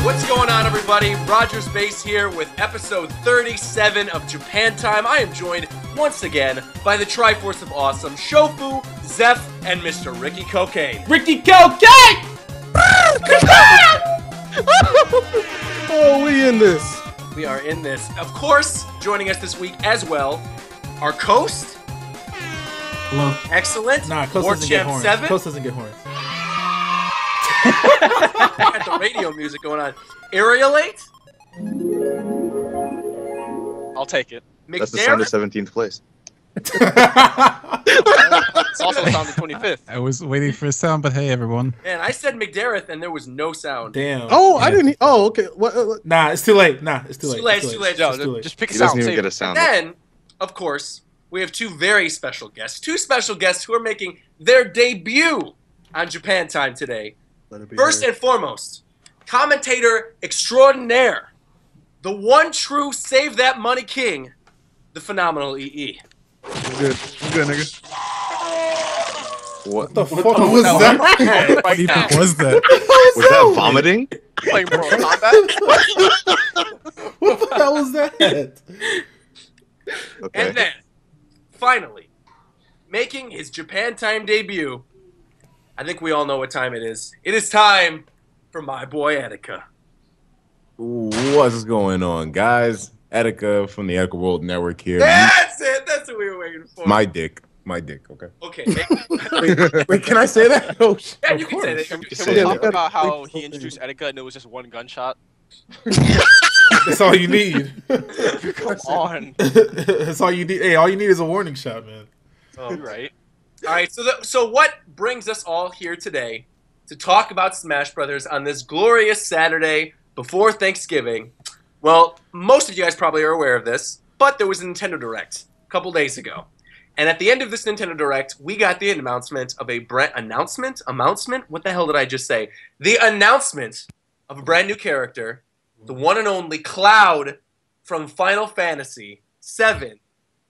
What's going on, everybody? Roger's Base here with episode 37 of Japan Time. I am joined once again by the Triforce of Awesome, Shofu, Zeph, and Mr. Ricky Cocaine. Ricky Cocaine! Oh, we in this. We are in this. Of course, joining us this week as well, our Coast. Hello. Excellent. Nah, Coast doesn't get horns. 7. Coast doesn't get horns. Got the radio music going on. Aerialate? I'll take it. That's the sound of 17th place. It's also the sound of 25th. I was waiting for a sound, but hey, everyone. Man, I said McDareth and there was no sound. Damn. Oh, yeah. I didn't. Oh, okay. What? Nah, it's too late. Nah, it's too late. It's too late. No, just pick a He sound. doesn't even Save get a it. sound. Then, of course, we have two very special guests. Two special guests who are making their debut on Japan Time today. First and foremost, commentator extraordinaire, the one true Save That Money King, the phenomenal EE. I'm good, nigga. What the fuck was that? What do you think was that? Was that vomiting? Playing Mortal Kombat? What the hell was that? Okay. And then, finally, making his Japan Time debut, I think we all know what time it is. It is time for my boy Etika. What's going on, guys? Etika from the EtikaWorldNetwork here. That's it. That's what we were waiting for. My dick, okay. Okay. Wait, can I say that? Oh, shit. Yeah, you can say that. Can say we it. talk about how he introduced Etika and it was just one gunshot? That's all you need. Come on. That's all you need. Hey, all you need is a warning shot, man. Oh, You're right. All right, so what brings us all here today to talk about Smash Brothers on this glorious Saturday before Thanksgiving? Well, most of you guys probably are aware of this, but there was a Nintendo Direct a couple days ago. And at the end of this Nintendo Direct, we got the announcement of a announcement? What the hell did I just say? The announcement of a brand new character, the one and only Cloud from Final Fantasy VII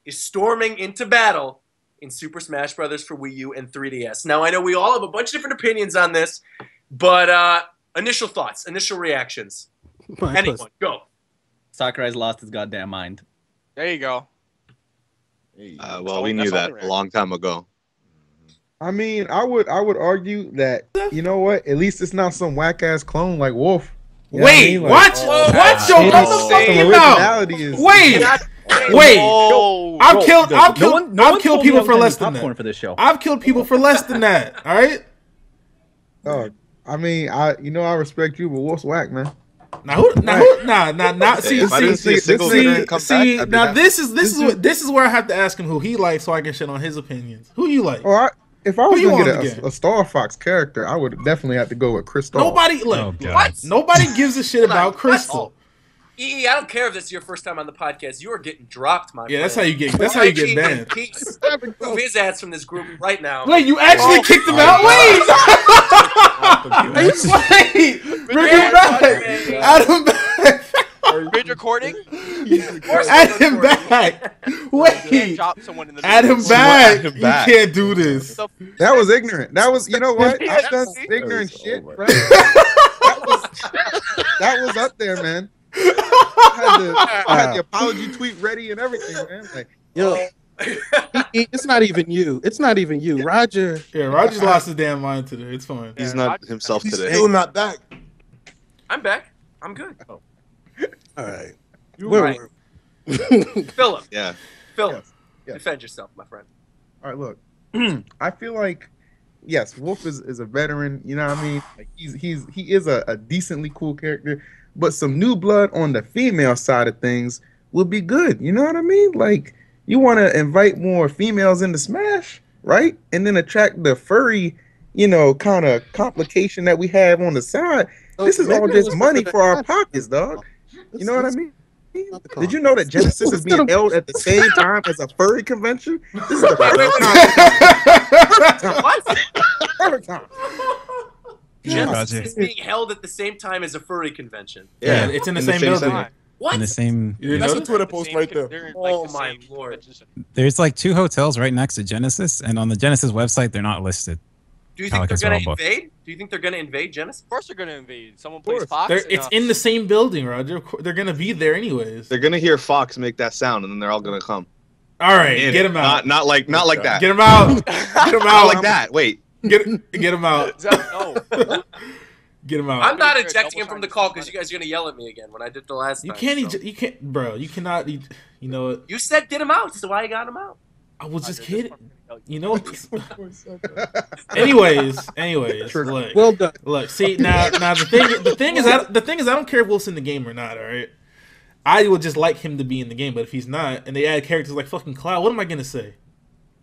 is storming into battle in Super Smash Brothers for Wii U and 3DS. Now, I know we all have a bunch of different opinions on this, but initial thoughts, initial reactions. Anyone, go. Sakurai's lost his goddamn mind. There you go. Well, we knew that a long time ago. I mean, I would argue that, you know what? At least it's not some whack ass clone like Wolf. You know Wait, what? Like, What? Yo, what the fuck you know? Wait. Wait. I've killed people for less than that. For this show. I've killed people for less than that. All right. I mean, I respect you, but Wolf's whack, man. Nah. See, If I didn't see a single hitter come back, I'd be now happy. this is where I have to ask him who he likes so I can shit on his opinions. Who you like? If I was Who you gonna want get to a Star Fox character, I would definitely have to go with Crystal. Nobody What? Nobody gives a shit about Crystal. EE, I don't care if this is your first time on the podcast. You are getting dropped, my friend. Yeah, that's how you get banned. Move his ass from this group right now. Wait, you actually kicked him out? Wait! Wait! Bring him back! Add him back! Mid recording? Add him back! Wait! Drop someone in the Add him back! You can't do this. That was ignorant. That was, you know what? Yeah, I've done that's- ignorant shit, bro. That was up there, man. I had the apology tweet ready and everything, man. Like, Yo, it's not even you. It's not even you, Roger. Yeah, Roger's lost his damn mind today. It's fine. He's not himself today. Still not back. I'm back. I'm good. All right. Right. Philip. Yeah. Philip. Yeah. Defend yourself, my friend. all right, look. I feel like, yes, Wolf is a veteran. You know what I mean? Like he is a decently cool character, but some new blood on the female side of things would be good. You know what I mean? Like you want to invite more females into Smash, right? And then attract the furry, kind of complication that we have on the side. This is all just money for our pockets, dog. You know what I mean? Did you know that Genesis is being held at the same time as a furry convention? This is the perfect time. What? Perfect time. Genesis is being held at the same time as a furry convention. Yeah, it's in the same building. center. What? In the same. That's a Twitter post right there. Oh my lord. There's like 2 hotels right next to Genesis, and on the Genesis website, they're not listed. Do you think they're going to invade? Do you think they're going to invade Genesis? Of course they're going to invade. Someone plays Fox. It's in the same building, Roger. They're going to be there anyways. They're going to hear Fox make that sound, and then they're all going to come. All right, get him out. Not like that. Get him out. Get him out. Not like that. Wait. Get him out. No. Get him out. I'm not ejecting him from the call because you guys are going to yell at me again when I did the last time. You can't, bro. You cannot. You know what? You said get him out, so why you got him out? I was just kidding. You know what? anyways, look. Well done. Look, see now the thing is I don't care if Wolf's in the game or not. All right, I would just like him to be in the game, but if he's not, and they add characters like fucking Cloud, what am I gonna say?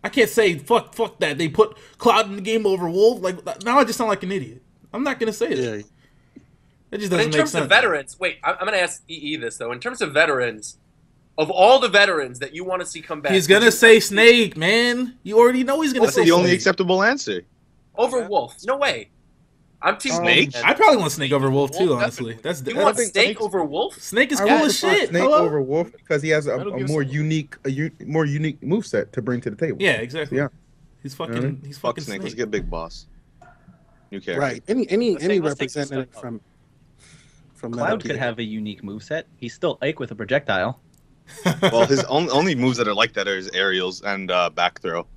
I can't say fuck that. They put Cloud in the game over Wolf. Like now, I just sound like an idiot. I'm not gonna say that. Yeah. It just doesn't make sense. In terms of veterans, wait, I'm gonna ask EE this though. In terms of veterans. Of all the veterans that you want to see come back, he's gonna say Snake, man. You already know he's gonna say Snake. That's the only acceptable answer. Over Wolf, no way. I'm Team Snake. I probably want Snake over Wolf too, honestly. You want Snake over Wolf? Snake is cool as shit. Snake over Wolf because he has a more unique moveset to bring to the table. Yeah, exactly. Yeah, he's fucking Snake. Let's get Big Boss. New character. Right. Any representative from Cloud could have a unique moveset. He's still Ike with a projectile. Well, his only moves that are like that are his aerials and back throw,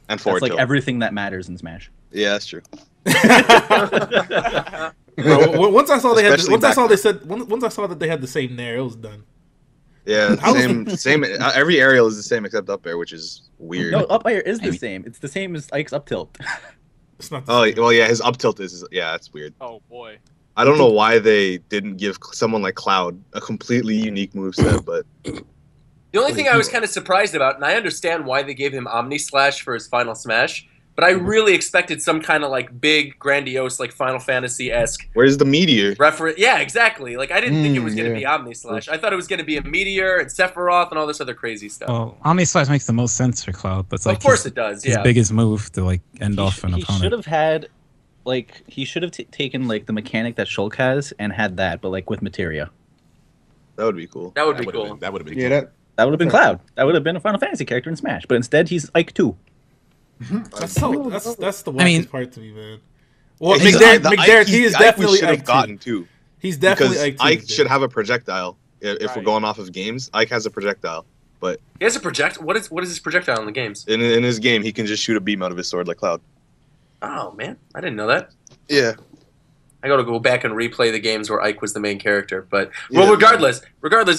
and forward tilt. That's like tilt. everything that matters in Smash. Yeah, that's true. Bro, once I saw that they had the same nair, it was done. Yeah, same. Every aerial is the same except up air, which is weird. No, up air is the same. It's the same as Ike's up tilt. It's not. Well, yeah, his up tilt is. Yeah, that's weird. Oh boy. I don't know why they didn't give someone like Cloud a completely unique moveset, but... The only thing I was kind of surprised about, and I understand why they gave him Omni Slash for his final Smash, but I really expected some kind of like big, grandiose, like Final Fantasy-esque... Where's the meteor? Yeah, exactly. Like I didn't think it was going to be Omni Slash. I thought it was going to be a meteor and Sephiroth and all this other crazy stuff. Well, Omni Slash makes the most sense for Cloud. That's like of course it does, yeah. His biggest move to like end off an opponent. He should have had... Like, he should have taken, like, the mechanic that Shulk has and had that, but, like, with materia. That would be cool. That would be cool. That would have been Yeah, cool. That would have been Cloud. That would have been a Final Fantasy character in Smash. But instead, he's Ike 2. That's the wackest part to me, man. Well, McDerrick, he is definitely Ike gotten too. He's definitely because Ike 2. Ike should have a projectile. If we're going off of games, Ike has a projectile. But he has a projectile? What is his projectile in the games? In his game, he can just shoot a beam out of his sword like Cloud. Oh, man. I didn't know that. Yeah. I got to go back and replay the games where Ike was the main character. But, well, regardless,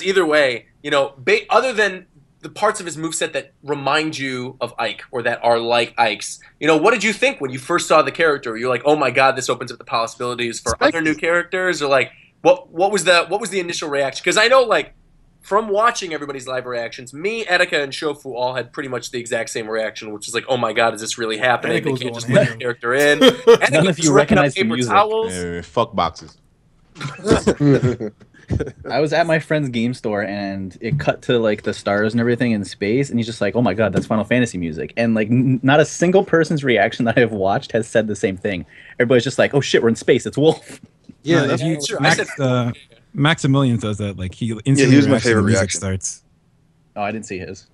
either way, you know, other than the parts of his moveset that remind you of Ike or that are like Ike's, you know, what did you think when you first saw the character? You're like, oh my god, this opens up the possibilities for other new characters? Or like, what was the initial reaction? Because I know, like, from watching everybody's live reactions, me, Etika, and Shofu all had pretty much the exact same reaction, which is like, oh my god, is this really happening? They can't just let the character in. None of you recognize the music. Fuck boxes. I was at my friend's game store, and it cut to, like, the stars and everything in space, and he's just like, oh my god, that's Final Fantasy music. And, like, not a single person's reaction that I have watched has said the same thing. Everybody's just like, oh shit, we're in space, it's Wolf. Yeah, that's true. Maximilian does that. Like he instantly he was my reacts when favorite the music reaction. starts. Oh, I didn't see his.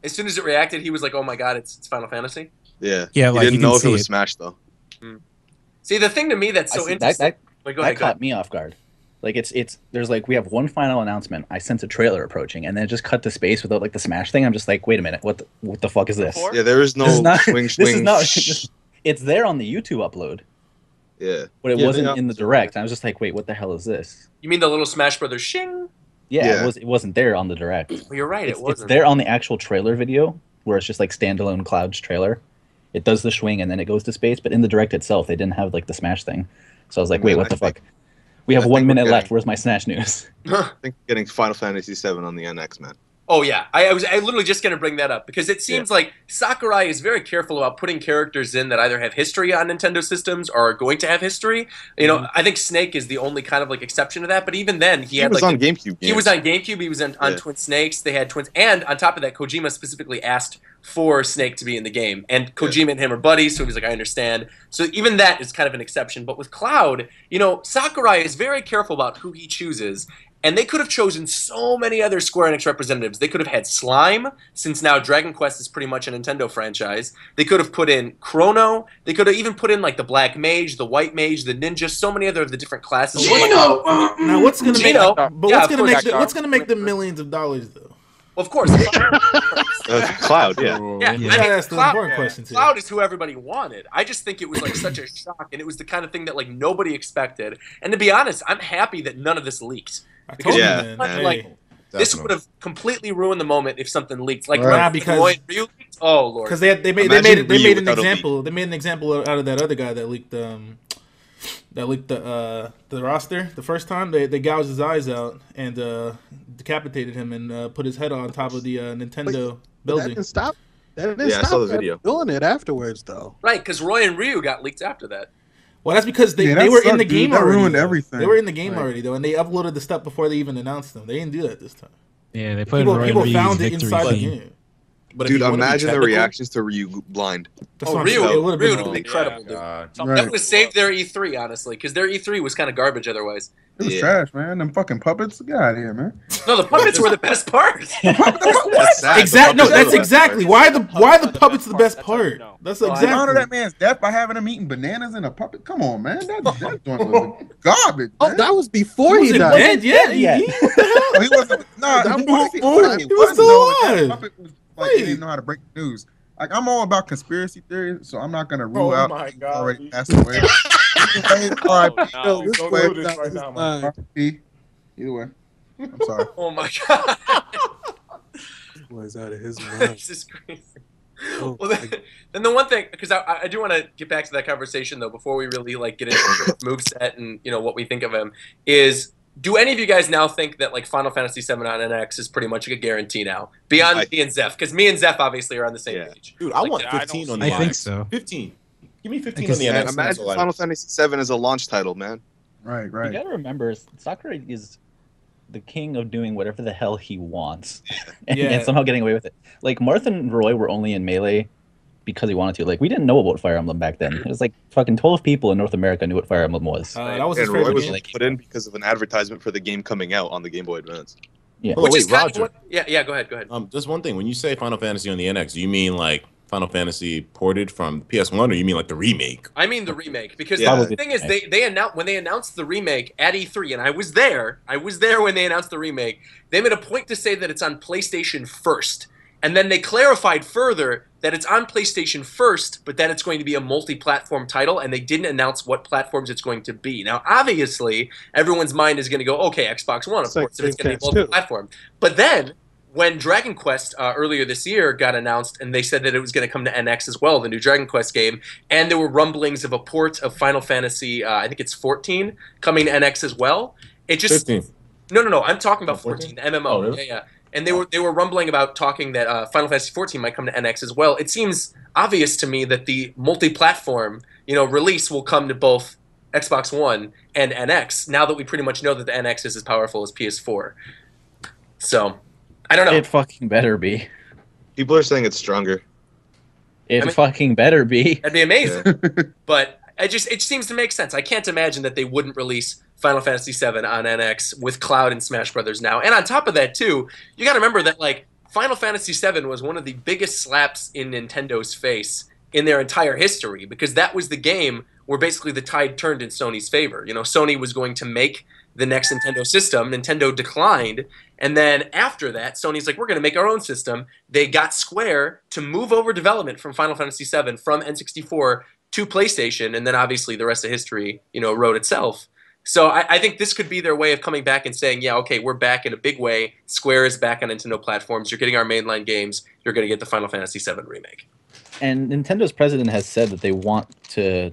As soon as it reacted, he was like, oh my god, it's Final Fantasy? Yeah. Yeah, he like, didn't you can know if it see was it. Smash, though. See, the thing to me that's so interesting... That caught me off guard. Like, there's like, we have one final announcement. I sense a trailer approaching, and then it just cut to space without, like, the Smash thing. I'm just like, wait a minute, what the fuck is this? Yeah, there is no swing. This is not... It's there on the YouTube upload. Yeah. But it wasn't in the direct. I was just like, wait, what the hell is this? You mean the little Smash Brothers shing? Yeah. It wasn't there on the direct. Well, you're right, it wasn't. It's there on the actual trailer video, where it's just like standalone Cloud's trailer. It does the swing and then it goes to space, but in the direct itself, they didn't have like the Smash thing. So I was like, wait, what the fuck? We have 1 minute left. Where's my Smash news? I think getting Final Fantasy VII on the NX, man. Oh yeah, I was literally just going to bring that up because it seems like Sakurai is very careful about putting characters in that either have history on Nintendo systems or are going to have history. You know, I think Snake is the only kind of like exception to that. But even then, he was on GameCube. He was on GameCube. He was on Twin Snakes. They had twins, and on top of that, Kojima specifically asked for Snake to be in the game, and Kojima and him are buddies, so he was like, I understand. So even that is kind of an exception. But with Cloud, you know, Sakurai is very careful about who he chooses. And they could have chosen so many other Square Enix representatives. They could have had Slime, since now Dragon Quest is pretty much a Nintendo franchise. They could have put in Chrono. They could have even put in like the Black Mage, the White Mage, the Ninja, so many other of the different classes. Now what's gonna make? Gino. But what's gonna make the millions of dollars though? Well, of course. Cloud, yeah. Yeah, Yeah, I mean, that's the important question too. Cloud is who everybody wanted. I just think it was like such a shock, and it was the kind of thing that like nobody expected. And to be honest, I'm happy that none of this leaked. Because Yeah, like this would have completely ruined the moment if something leaked. Like Right. because Roy and Ryu leaked? Oh lord. Because they made Imagine Ryu an without a example. They made an example out of that other guy that leaked the roster the first time. They gouged his eyes out and decapitated him and put his head on top of the Nintendo That building. didn't stop. That didn't Yeah, I stop saw the them video. doing it afterwards, though. Right, because Roy and Ryu got leaked after that. Well, that's because they that were in sucked, the dude. game That already. ruined though. everything. They were in the game Right. already though, and they uploaded the stuff before they even announced them. They didn't do that this time. Yeah, they put Roy People Reed's found it victory inside the theme. game. But if Dude, you wanna be imagine the technical- reactions to Ryu blind. That's Oh, what I'm Ryu, saying. It would have Ryu been would have been incredible, dude. God. That Right. would have saved their E3, honestly, because their E3 was kind of garbage otherwise. It was Yeah. trash, man. Them fucking puppets. Get out of here, man. No, the puppets were the best part. That's sad. Exactly. No, The puppets that's are the exactly why the puppet's the best part. That's You honor exactly. that man's death by having him eating bananas in a puppet. Come on, man. That joint was garbage. Oh, Man. that was before he Was it died. dead? Yeah. Yeah. Oh, he wasn't. Nah, That he was wasn't. he was still though. That alive. puppet was like he didn't know how to break the news. Like I'm all about conspiracy theories, so I'm not gonna rule out my he's God. already passed away. R.I.P. No, This don't boy do this got right his now, man. mind. R.I.P. Either way, I'm sorry. Oh my god. This boy's out of his mind. This is crazy. Oh, Well, then the one thing, because I do want to get back to that conversation though, before we really like get into Moveset and what we think of him, is do any of you guys now think that like Final Fantasy VII on NX is pretty much like a guarantee now, beyond me and Zeph? Because me and Zeph obviously are on the same page. Dude, I want I don't 15 on the see I NX. think so. 15. Give me 15 I on the guess- NX. And That's imagine all I Final want. Fantasy VII as a launch title, man. Right, You right. gotta remember, Sakurai is the king of doing whatever the hell he wants, and, Yeah. and somehow getting away with it. Like Martha and Roy were only in Melee because he wanted to. Like we didn't know about Fire Emblem back then. It was like fucking 12 people in North America knew what Fire Emblem was. That was his And Roy favorite was game. only put in because of an advertisement for the game coming out on the Game Boy Advance. Yeah. Hold on, Which is wait, kind of Roger. what, yeah, go ahead. Just one thing. When you say Final Fantasy on the NX, do you mean like Final Fantasy ported from PS1, or you mean like the remake? I mean the remake, because Yeah. the thing is they announced when they announced the remake at E3, and I was there when they announced the remake. They made a point to say that it's on PlayStation first, and then they clarified further that it's on PlayStation first, but that it's going to be a multi-platform title, and they didn't announce what platforms it's going to be. Now, obviously, everyone's mind is going to go, okay, Xbox One, of It's like course, and it's going to be Dreamcast too. multi-platform. But then, when Dragon Quest earlier this year got announced, and they said that it was going to come to NX as well, the new Dragon Quest game, and there were rumblings of a port of Final Fantasy, I think it's 14, coming to NX as well. It just 15. no. I'm talking about 14, 14? the MMO. Oh, really? Yeah. And they were rumbling about talking that Final Fantasy 14 might come to NX as well. It seems obvious to me that the multi-platform, release will come to both Xbox One and NX. Now that we pretty much know that the NX is as powerful as PS4, so I don't know. It fucking better be. People are saying it's stronger. It mean- fucking better be. That'd be amazing. But it seems to make sense. I can't imagine that they wouldn't release Final Fantasy VII on NX with Cloud and Smash Brothers now. And on top of that, too, you got to remember that like Final Fantasy VII was one of the biggest slaps in Nintendo's face in their entire history, because that was the game where basically the tide turned in Sony's favor. Sony was going to make the next Nintendo system. Nintendo declined. And then after that, Sony's like, we're going to make our own system. They got Square to move over development from Final Fantasy VII from N64 to PlayStation. And then obviously the rest of history, wrote itself. So I think this could be their way of coming back and saying, yeah, okay, we're back in a big way. Square is back on Nintendo platforms. You're getting our mainline games. You're going to get the Final Fantasy VII remake. And Nintendo's president has said that they want to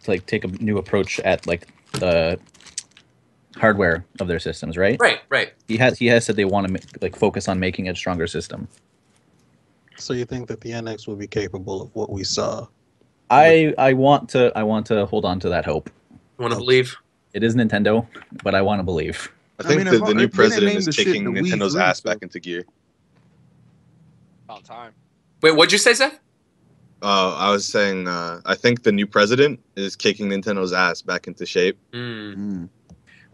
like take a new approach at like the hardware of their systems, right? Right. He has said they want to focus on making a stronger system. So you think that the NX will be capable of what we saw? I want to hold on to that hope. You want to believe? It is Nintendo, but I want to believe. I think mean, the if new they president named is the shit kicking the Wii Nintendo's U, ass so- back into gear. About time. Wait, what'd you say, Seth? I was saying, I think the new president is kicking Nintendo's ass back into shape. Mm.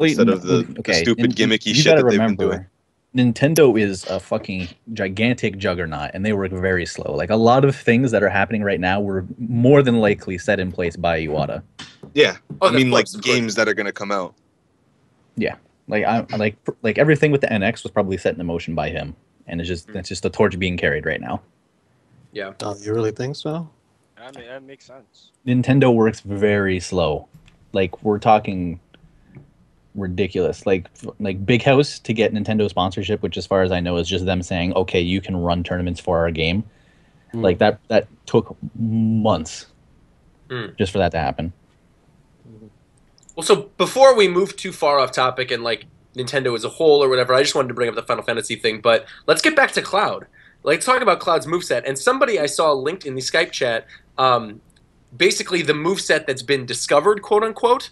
instead of the stupid gimmicky shit that they've been doing. Nintendo is a fucking gigantic juggernaut, and they work very slow. Like a lot of things that are happening right now were more than likely set in place by Iwata. Yeah, I mean, like games that are gonna come out. Yeah, like I like everything with the NX was probably set in motion by him, and it's just the torch being carried right now. Yeah. Oh, you really think so? I mean, that makes sense. Nintendo works very slow. Like we're talking ridiculous. Like Big House to get Nintendo sponsorship, which as far as I know is just them saying, okay, you can run tournaments for our game. Like that took months just for that to happen. Well, so before we move too far off topic and like Nintendo as a whole or whatever, I just wanted to bring up the Final Fantasy thing, but let's get back to Cloud. Let's talk about Cloud's moveset. And somebody I saw linked in the Skype chat, basically the moveset that's been discovered, quote unquote,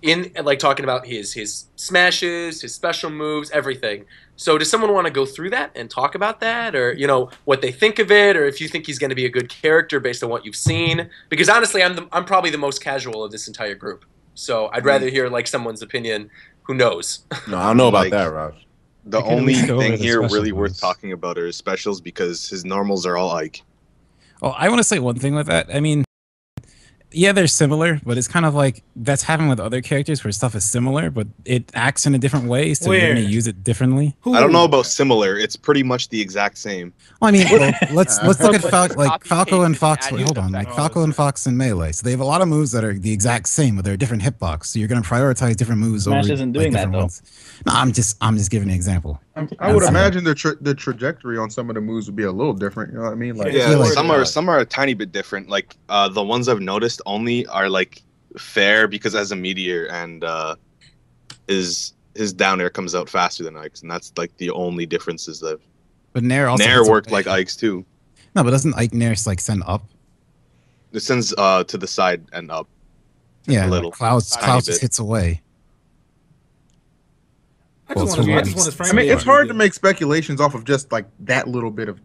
in like talking about his smashes, his special moves, everything. So does someone want to go through that and talk about that, or what they think of it, or if you think he's going to be a good character based on what you've seen? Because honestly, I'm probably the most casual of this entire group, so I'd rather hear like someone's opinion. Who knows? No, I don't know about that, Raj. The only thing here really worth talking about are his specials because his normals are all Ike. Oh, I want to say one thing with that. I mean, yeah, they're similar, but it's kind of like that's happened with other characters where stuff is similar, but it acts in a different way, so you're going to use it differently. I don't know about similar. It's pretty much the exact same. Well, I mean, let's look at Falco and Fox. Wait, hold on, like Falco and Fox in Melee. So they have a lot of moves that are the exact same, but they're different hitbox. So you're going to prioritize different moves Smash over isn't doing different that, though. ones. No, I'm just giving an example. I would imagine the trajectory on some of the moves would be a little different. You know what I mean? Like, yeah, some are a tiny bit different. Like the ones I've noticed only are like fair because as a meteor and his down air comes out faster than Ike's, and that's like the only differences that. But Nair worked like Ike's too. No, but doesn't Ike Nair like send up? It sends to the side and up. Yeah, a little. Clouds just hits away. I mean, it's hard to make speculations off of just like that little bit of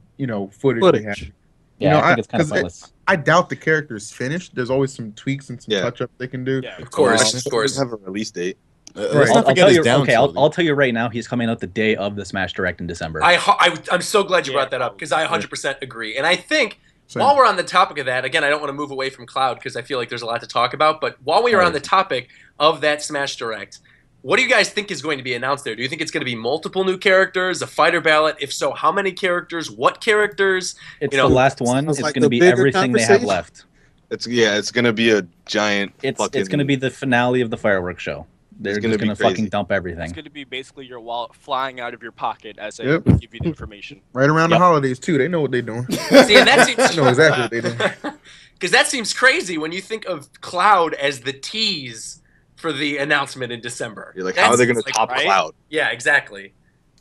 footage. They have. Yeah, I think it's kind of pointless. I doubt the character is finished. There's always some tweaks and some touch-ups they can do. Yeah, of course. Have a release date. Right. I'll tell you right now, he's coming out the day of the Smash Direct in December. I'm so glad you brought that up because I 100% agree. And I think while we're on the topic of that, again, I don't want to move away from Cloud because I feel like there's a lot to talk about. But while we are on the topic of that Smash Direct, what do you guys think is going to be announced there? Do you think it's going to be multiple new characters, a fighter ballot? If so, how many characters? What characters? It's the last one. It's going to be everything they have left. It's going to be a giant. It's going to be the finale of the fireworks show. They're just going to fucking dump everything. It's going to be basically your wallet flying out of your pocket as they give you the information. Right around the holidays too. They know what they're doing. See, and that seems they know exactly what they're doing. Because that seems crazy when you think of Cloud as the tease for the announcement in December. You're like, how are they going to top Cloud? Yeah, exactly.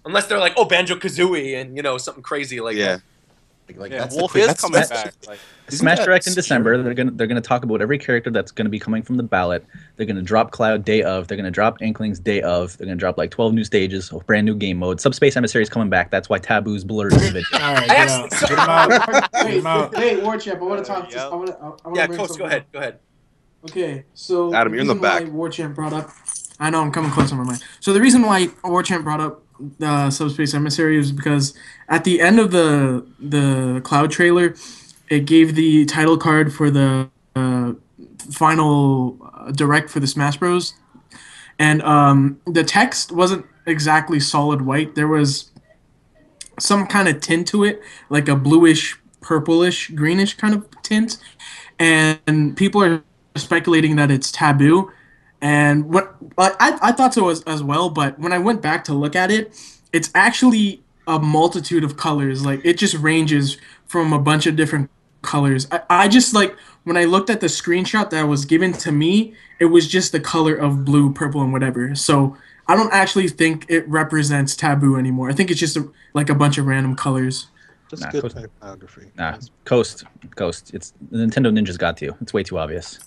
Unless they're like, Banjo-Kazooie and something crazy like that. Wolf is coming back. Smash Direct in December. They're gonna talk about every character that's gonna be coming from the ballot. They're gonna drop Cloud day of. They're gonna drop Inklings day of. They're gonna drop like 12 new stages, a brand new game mode. Subspace Emissary is coming back. That's why Taboo's blurred in the video. All right, get him out. Hey, War Champ, I want to talk. I want to Coach, go ahead. Okay, so Adam, you're in the back. War Champ brought up. I know I'm coming close on my mind. So the reason why War Champ brought up Subspace Emissary is because at the end of the Cloud trailer, it gave the title card for the final direct for the Smash Bros. And the text wasn't exactly solid white. There was some kind of tint to it, like a bluish, purplish, greenish kind of tint. And people are speculating that it's Taboo. And what I thought so as well, but when I went back to look at it, it's actually a multitude of colors. Like, it just ranges from a bunch of different colors. I just, like, when I looked at the screenshot that was given to me, it was just the color of blue, purple, and whatever. So I don't actually think it represents Taboo anymore. I think it's just like a bunch of random colors. That's good typography. Coast. It's Nintendo Ninjas got to you. It's way too obvious.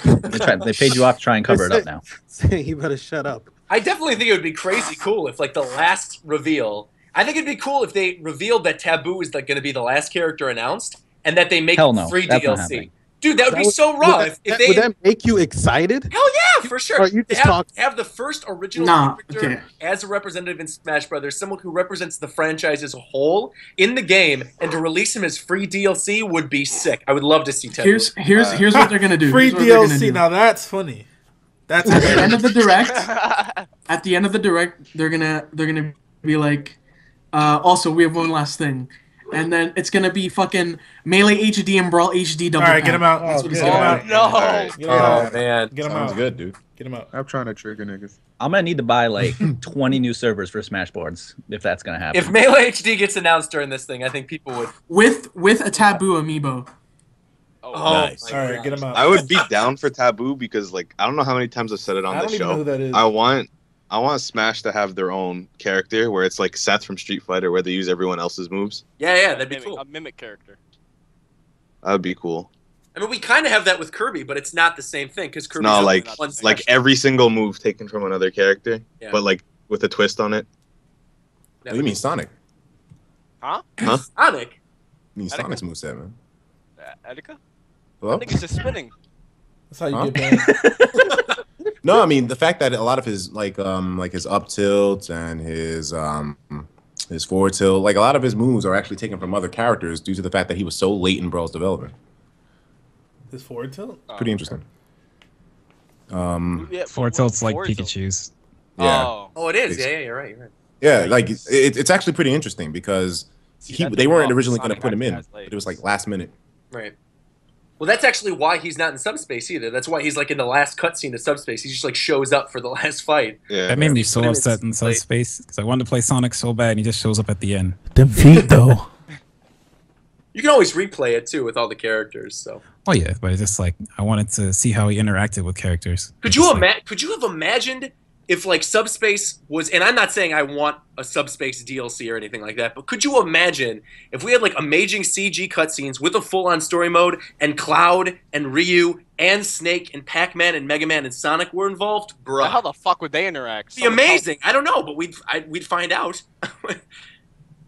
They paid you off to try and cover it up now. You better shut up. I definitely think it would be crazy cool if, like, the last reveal. I think it'd be cool if they revealed that Taboo is like going to be the last character announced, and that they make free DLC. Dude, that would be so raw. Would that make you excited? Hell yeah, for sure. Or you just have the first original character as a representative in Smash Brothers, someone who represents the franchise as a whole in the game, and to release him as free DLC would be sick. I would love to see Taboo. Here's what they're gonna do. Free DLC. Now that's funny. That's at the end of the direct. At the end of the direct, they're gonna be like, also we have one last thing. And then it's gonna be fucking Melee HD and Brawl HD double. All right, get him out. That's what it's about. No. Oh man, get him Sounds out. good, dude. Get him out. I'm trying to trigger niggas. I'm gonna need to buy like 20 new servers for Smash boards if that's gonna happen. If Melee HD gets announced during this thing, I think people would. With a Taboo amiibo. Oh, nice. All right, get him out. I would be down for Taboo because, like, I don't know how many times I've said it on I the don't even show. know who that is. I want Smash to have their own character where it's like Seth from Street Fighter, where they use everyone else's moves. Yeah, that'd be cool. A mimic character. That'd be cool. I mean, we kind of have that with Kirby, but it's not the same thing because Kirby's No, only like one every single move taken from another character, Yeah. but like with a twist on it. What do you mean Sonic? Huh? Huh? Sonic. You mean Sonic's moveset, man. Etika? Hello? I think it's just spinning. That's how you Huh? get banned. No, I mean the fact that a lot of his like his up tilt and his forward tilt, like a lot of his moves are actually taken from other characters due to the fact that he was so late in Brawl's development. His forward tilt. It's pretty interesting. Forward tilt's like Forward tilt. Pikachu's. Yeah. Oh, it is. Yeah, you're right. Yeah, like it's actually pretty interesting because they weren't originally going to Sonic put him in, has but legs. it was like last minute. Right. Well, that's actually why he's not in Subspace either. That's why he's like in the last cutscene of Subspace. He just like shows up for the last fight. Yeah. That made me Put so him in upset in late. Subspace because I wanted to play Sonic so bad, and he just shows up at the end. Them feet though. You can always replay it too with all the characters. So Oh yeah, but it's just like I wanted to see how he interacted with characters. could It's you just like- could you have imagined if like Subspace was? And I'm not saying I want a Subspace DLC or anything like that, but could you imagine if we had like amazing CG cutscenes with a full-on story mode and Cloud and Ryu and Snake and Pac-Man and Mega Man and Sonic were involved, bruh? How the fuck would they interact? It'd be amazing. I don't know, but we'd find out.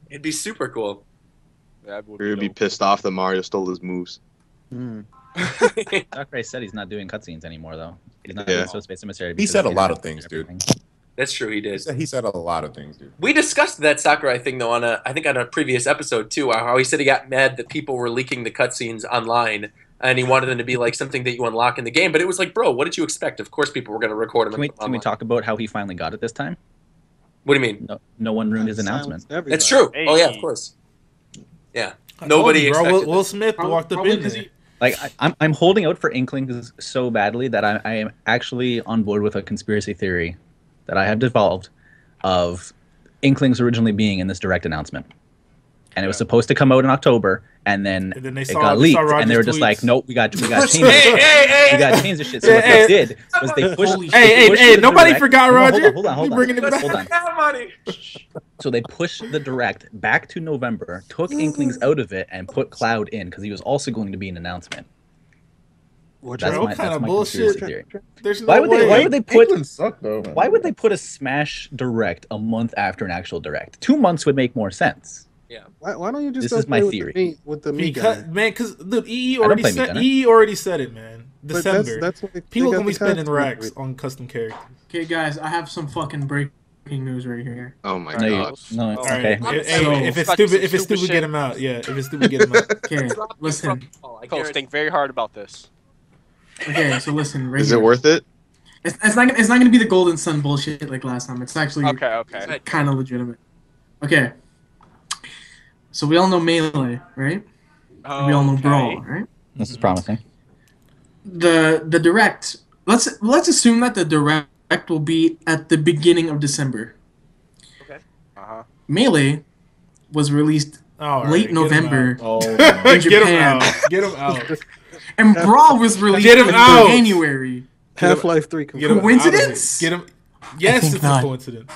It'd be super cool. You'd be pissed off that Mario stole his moves. Sakurai said he's not doing cutscenes anymore, though. He's not Yeah. doing Subspace Emissary. He because said a of lot of internet things, and dude. everything. That's true. He did. He said a lot of things, dude. We discussed that Sakurai thing though on a previous episode too. How he said he got mad that people were leaking the cutscenes online, and he wanted them to be like something that you unlock in the game. But it was like, bro, what did you expect? Of course, people were going to record them. Can we talk about how he finally got it this time? What do you mean? No one ruined his announcement. That's true. Oh yeah, of course. Yeah. Nobody bro. expected Will Smith walked up in there. Like I'm holding out for Inklings so badly that I am actually on board with a conspiracy theory that I have devolved of Inklings originally being in this direct announcement, and it was supposed to come out in October, and then it got leaked, and they were just like, nope, we got to change it. We got to change the shit. So what they did was they pushed. Hey! Nobody forgot Roger. Hold on. Bringing it back. Hold on. money. So they pushed the direct back to November, took Inklings out of it, and put Cloud in because he was also going to be an announcement. That's What kind of conspiracy bullshit? theory. There's no Why would way. they put? England suck, though, man. Why would they put a Smash Direct a month after an actual Direct? 2 months would make more sense. Yeah. Why don't you just This go is my play theory. with the Mii Because guy? man, because look, EE don't already play said Meat EE already said it, man. But December. that's what they People got gonna be the spending costume racks with. on custom characters. Okay, guys, I have some fucking breaking news right here. Oh my No, god. no, it's All right. okay. Hey, if it's stupid, shit. get him out. Yeah, if it's stupid, get him out. Okay, listen. Coach, think very hard about this. Okay, so listen. Right Is here. it worth it? It's not gonna be the Golden Sun bullshit like last time. It's actually Okay. kind of legitimate. Okay. So we all know Melee, right? We all know Brawl, right? This is promising. The direct. Let's assume that the direct will be at the beginning of December. Melee was released All right, late get him November out. in Get him Japan, out. Get him out. and Brawl was released Get him in out. January. Half-Life 3 Get him out of Coincidence? here. Get him. Yes, think it's not. a coincidence.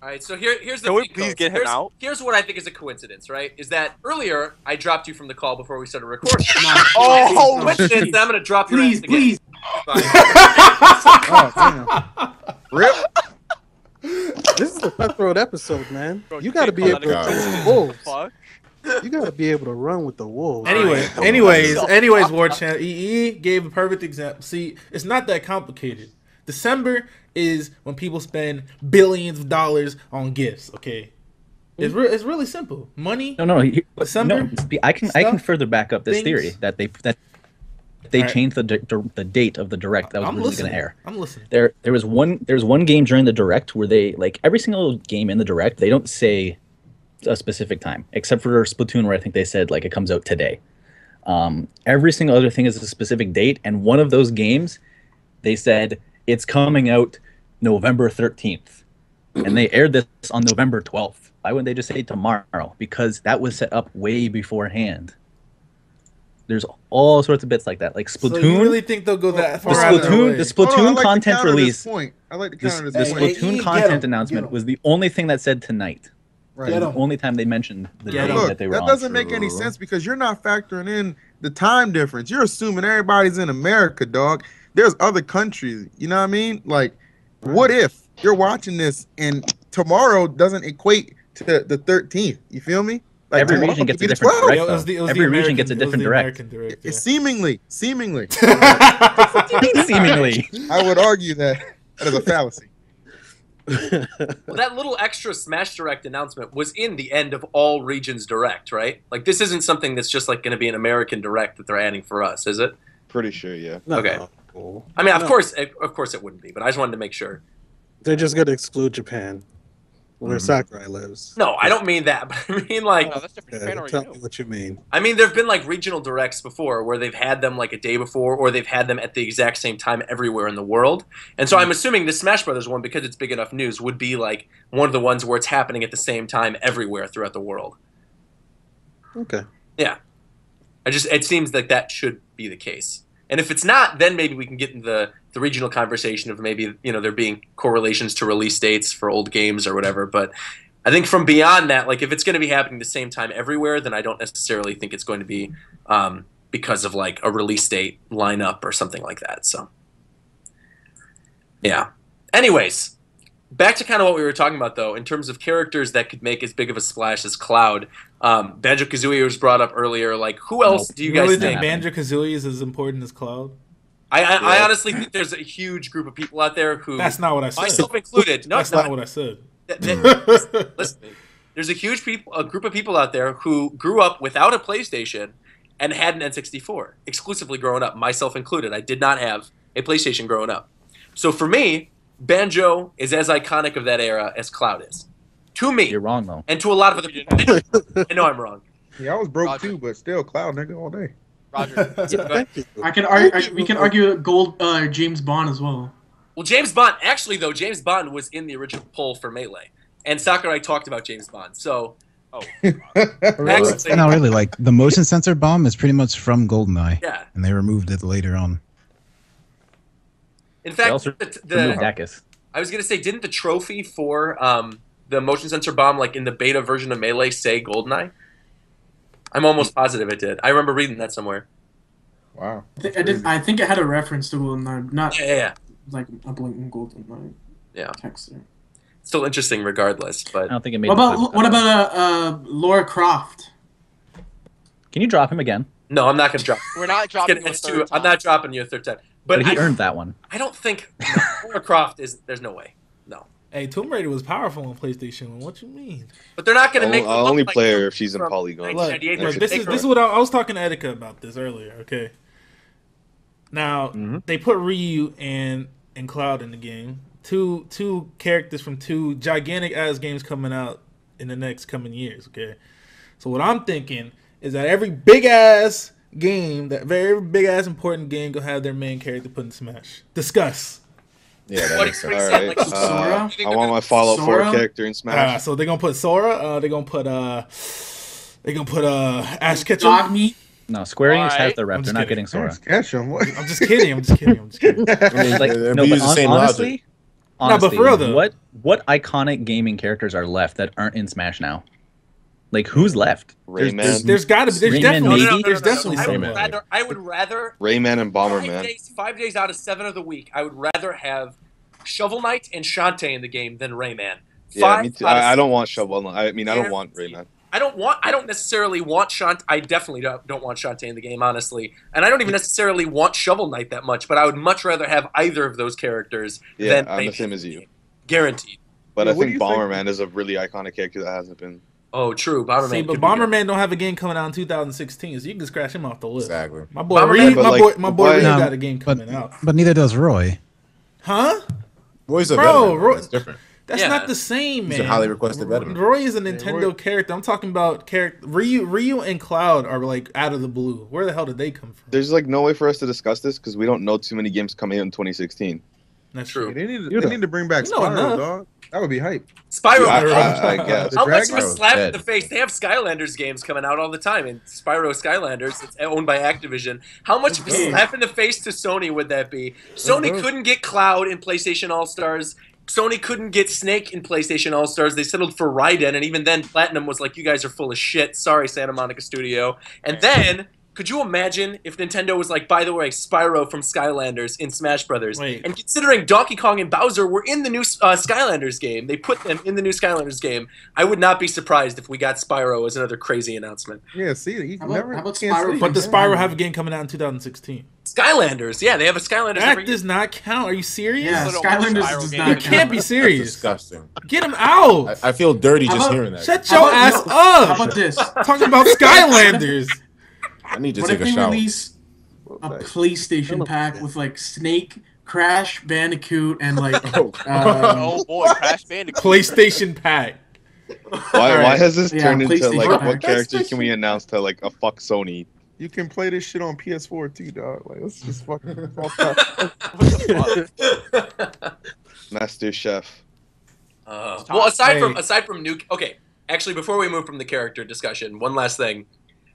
All right, so here's the Can we thing, please Coach. get him out? Here's what I think is a coincidence, right? Is that earlier I dropped you from the call before we started recording. Oh, coincidence! I'm gonna drop your ass again. please. Oh, damn. Rip. This is a cutthroat episode, man. You got to be Take able all that to God. wolves. Fuck. You gotta be able to run with the wolves. Anyways, War Chant EE gave a perfect example. See, it's not that complicated. December is when people spend billions of dollars on gifts. Okay, it's really simple. Money. No. December. No, I can further back up this theory that they changed the date of the direct that was originally going to air. I'm listening. There was one game during the direct where they, like, every single game in the direct, they don't say a specific time, except for Splatoon, where I think they said like it comes out today. Every single other thing is a specific date, and one of those games, they said it's coming out November 13th, and they aired this on November 12th. Why wouldn't they just say tomorrow? Because that was set up way beforehand. There's all sorts of bits like that, like Splatoon. So you really think they'll go that far? The Splatoon like content release. I like to counter The this point. Splatoon content announcement was the only thing that said tonight. Right. The only time they mentioned the date Look, that they were that on. doesn't make any sense because you're not factoring in the time difference. You're assuming everybody's in America, dog. There's other countries. You know what I mean? Like, what if you're watching this and tomorrow doesn't equate to the 13th? You feel me? Like, every region gets a different direct. Every region gets a different direct. Seemingly. Seemingly. I would argue that is a fallacy. Well, that little extra Smash Direct announcement was in the end of all regions Direct, right? Like, this isn't something that's just like going to be an American Direct that they're adding for us, is it? Pretty sure, yeah. Okay. I mean, of course it wouldn't be, but I just wanted to make sure. They're just going to exclude Japan, where Sakurai lives. No, I don't mean that, but I mean like. No, that's different. Tell me what you mean. I mean, there've been like regional directs before where they've had them like a day before, or they've had them at the exact same time everywhere in the world. And so I'm assuming the Smash Brothers one, because it's big enough news, would be like one of the ones where it's happening at the same time everywhere throughout the world. Okay. Yeah. It seems like that should be the case. And if it's not, then maybe we can get into the regional conversation of maybe, there being correlations to release dates for old games or whatever. But I think from beyond that, like if it's going to be happening the same time everywhere, then I don't necessarily think it's going to be because of like a release date lineup or something like that. So, yeah. Anyways, back to kind of what we were talking about, though, in terms of characters that could make as big of a splash as Cloud. Banjo-Kazooie was brought up earlier. Like, who else do you guys really think? Banjo-Kazooie is as important as Cloud? I honestly think there's a huge group of people out there who... That's not what I said. Myself included. No, that's not what I said. Listen, there's a huge group of people out there who grew up without a PlayStation and had an N64, exclusively growing up, myself included. I did not have a PlayStation growing up. So for me, Banjo is as iconic of that era as Cloud is. To me. You're wrong, though. And to a lot of other people. I know I'm wrong. Yeah, I was broke too, but still Cloud nigga all day. Roger. I can argue. We can argue James Bond as well. Well, James Bond, actually, though, James Bond was in the original poll for Melee. And Sakurai talked about James Bond. So, actually, no, really, like, the motion sensor bomb is pretty much from GoldenEye. Yeah. And they removed it later on. In fact, I was going to say, didn't the trophy for the motion sensor bomb, like in the beta version of Melee, say GoldenEye? I'm almost positive it did. I remember reading that somewhere. Wow. I think it had a reference to GoldenEye, not like a blatant GoldenEye text there. Still interesting regardless, but... I don't think it made What about Laura Croft? Can you drop him again? No, I'm not going to drop. We're not dropping I'm not dropping you a third time. But he earned that one. I don't think Laura Croft is... There's no way. No. Hey, Tomb Raider was powerful on PlayStation 1. What you mean? But they're not going to make... I'll only play her if she's in Polygon. Look, this is what I was talking to Etika about this earlier, okay? Now, they put Ryu and Cloud in the game. Two characters from two gigantic-ass games coming out in the next coming years, okay? So what I'm thinking is that every big-ass game, that very big-ass important game, will have their main character put in Smash. Discuss. Yeah, that makes sense. All right. Sora? I want my Fallout 4 character in Smash. So they're gonna put Sora. They're gonna put Ash Ketchum. Dogmeat? No, Square Enix has the rep. They're not getting Sora. Ketchum. What? I'm just kidding. I'm just kidding. Like, no, but honestly, but for real though, what iconic gaming characters are left that aren't in Smash now? Like, who's left? Rayman. There's gotta be. There's Rayman, definitely. maybe? There's definitely I would rather. Rayman and Bomberman. 5 days out of 7 of the week, I would rather have Shovel Knight and Shantae in the game than Rayman. Yeah, me too. I don't want Shovel Knight. I mean, I don't want Rayman. I don't necessarily want I definitely don't want Shantae in the game, honestly. And I don't even necessarily want Shovel Knight that much, but I would much rather have either of those characters than I'm the same as you. Guaranteed. But I think Bomberman is a really iconic character that hasn't been. Oh, true. Bomberman. See, but Bomberman don't have a game coming out in 2016, so you can scratch him off the list. Exactly. My boy Reed got a game coming out. But neither does Roy. Roy's a Bro, veteran. It's different. That's not the same, man. He's a highly requested veteran. Roy is a Nintendo character. I'm talking about Ryu and Cloud are like out of the blue. Where the hell did they come from? There's like no way for us to discuss this because we don't know too many games coming out in 2016. That's true. They need to bring back Spyro, dog. That would be hype. Spyro. I guess. How much of a slap in the face? They have Skylanders games coming out all the time, and Spyro Skylanders, it's owned by Activision. How much of a slap in the face to Sony would that be? Sony couldn't get Cloud in PlayStation All-Stars. Sony couldn't get Snake in PlayStation All-Stars. They settled for Raiden, and even then, Platinum was like, you guys are full of shit. Sorry, Santa Monica Studio. And then, could you imagine if Nintendo was like, by the way, Spyro from Skylanders in Smash Brothers? Wait. And considering Donkey Kong and Bowser were in the new Skylanders game, they put them in the new Skylanders game, I would not be surprised if we got Spyro as another crazy announcement. Yeah, see, you How never. about can't Spyro? sleep. But does Spyro have a game coming out in 2016? Skylanders, yeah, they have a Skylanders That every year. does not count. Are you serious? Yeah, Little Skylanders Spyro does game. not You count. can't be serious. Disgusting. Get him out. I feel dirty How just about- hearing that. Shut How your about- ass no, up. How about this? Talking about Skylanders. I need to What take if a they shower. release a PlayStation pack with like Snake, Crash Bandicoot, and like Oh boy, Crash Bandicoot. PlayStation pack. Why has this Yeah, turned into PlayStation like pack. what characters can we announce to like a fuck Sony? You can play this shit on PS4 too, dog. Like, let's just fucking. What the fuck? Master Chef. Well, aside from new, okay. Actually, before we move from the character discussion, one last thing: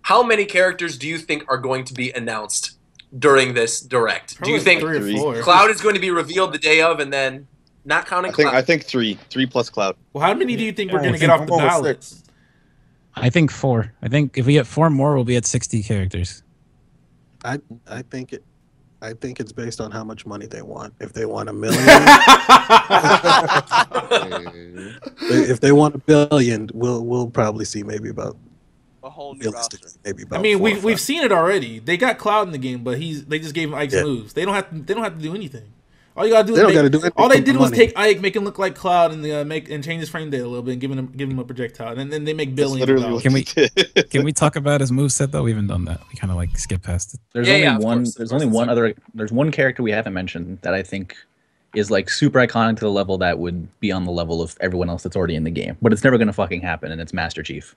how many characters do you think are going to be announced during this direct? Do you think 3 or 4? Cloud is going to be revealed the day of, and then not counting Cloud? I think three plus Cloud. Well, how many do you think we're going to get off the ballot? I think 4. I think if we get 4 more, we'll be at 60 characters. I think it's based on how much money they want. If they want $1 million, if they want $1 billion, we'll probably see maybe about A whole new roster. maybe about. I mean, 4 or 5. we've seen it already. They got Cloud in the game, but they just gave him Ike's Yeah. moves. They don't have to do anything. All you gotta do They don't is gotta do anything all they for did was money. take Ike, make him look like Cloud, and and change his frame rate a little bit, and give him a projectile, and then they make billions. of literally dollars. what Can we they did. can we talk about his moveset though? We haven't done that. We kind of like skip past it. There's Yeah, only yeah, of one. course, of There's course, only it's one okay. other. There's one character we haven't mentioned that I think is like super iconic to the level that would be on the level of everyone else that's already in the game, but it's never gonna fucking happen, and it's Master Chief.